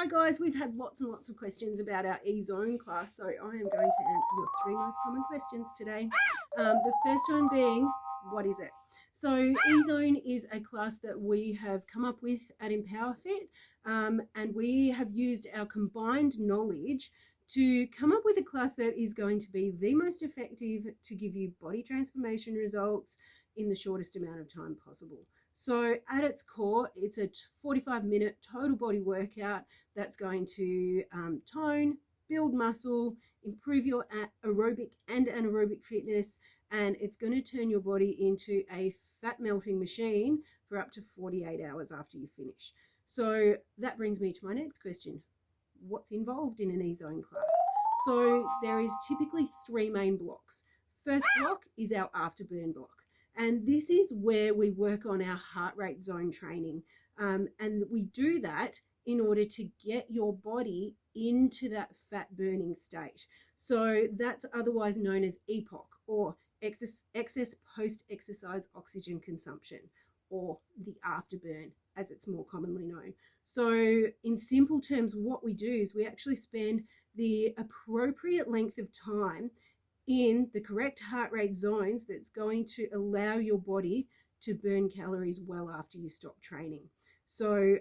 Hi guys, we've had lots and lots of questions about our eZone class, so I am going to answer your 3 most common questions today. The first one being, what is it? So eZone is a class that we have come up with at EmpowerFit, and we have used our combined knowledge to come up with a class that is going to be the most effective to give you body transformation results in the shortest amount of time possible. So at its core, it's a 45-minute total body workout that's going to tone, build muscle, improve your aerobic and anaerobic fitness, and it's going to turn your body into a fat melting machine for up to 48 hours after you finish. So that brings me to my next question. What's involved in an eZone class? So there is typically 3 main blocks. First block is our afterburn block. And this is where we work on our heart rate zone training. And we do that in order to get your body into that fat burning state. So that's otherwise known as EPOC, or excess post-exercise oxygen consumption, or the afterburn as it's more commonly known. So in simple terms, what we do is we actually spend the appropriate length of time in the correct heart rate zones that's going to allow your body to burn calories well after you stop training. So,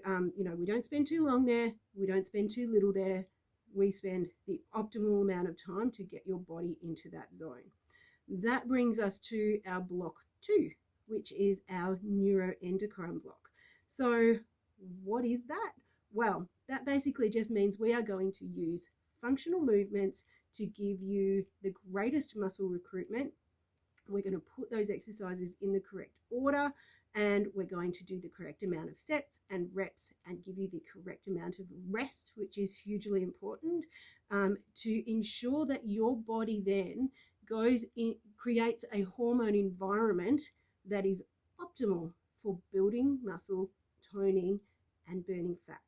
we don't spend too long there. We don't spend too little there. We spend the optimal amount of time to get your body into that zone. That brings us to our block 2, which is our neuroendocrine block. So what is that? Well, that basically just means we are going to use functional movements to give you the greatest muscle recruitment. We're going to put those exercises in the correct order, and we're going to do the correct amount of sets and reps and give you the correct amount of rest, which is hugely important, to ensure that your body then creates a hormone environment that is optimal for building muscle, toning, and burning fat.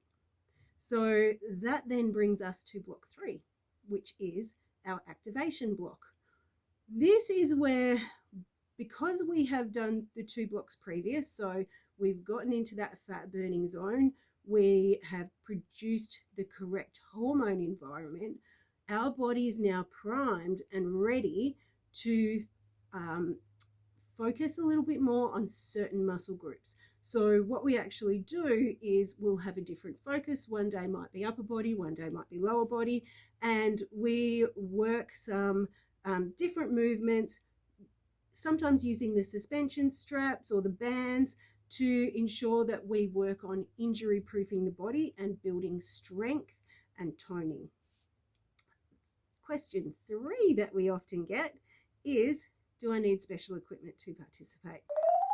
So that then brings us to block 3, which is our activation block. This is where, because we have done the 2 blocks previous, so we've gotten into that fat burning zone, we have produced the correct hormone environment, our body is now primed and ready to focus a little bit more on certain muscle groups. So what we actually do is we'll have a different focus. One day might be upper body, one day might be lower body, and we work some different movements, sometimes using the suspension straps or the bands to ensure that we work on injury proofing the body and building strength and toning. Question 3 that we often get is, do I need special equipment to participate?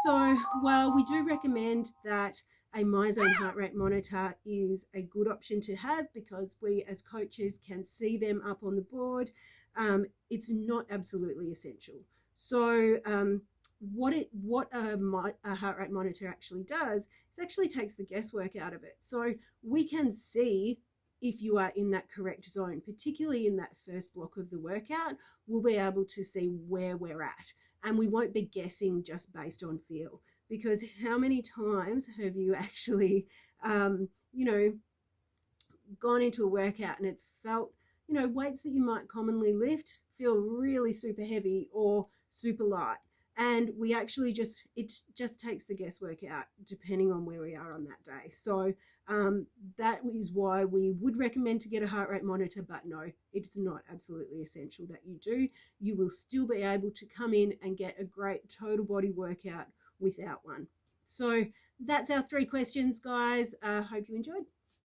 So while we do recommend that a MyZone heart rate monitor is a good option to have because we as coaches can see them up on the board, it's not absolutely essential. So what a heart rate monitor actually does is actually takes the guesswork out of it. So we can see if you are in that correct zone, particularly in that first block of the workout, we'll be able to see where we're at, and we won't be guessing just based on feel. Because how many times have you actually, gone into a workout and it's felt, weights that you might commonly lift feel really super heavy or super light. And we actually it just takes the guesswork out depending on where we are on that day. So that is why we would recommend to get a heart rate monitor, but no, it's not absolutely essential that you do. You will still be able to come in and get a great total body workout without one. So that's our 3 questions, guys. Hope you enjoyed.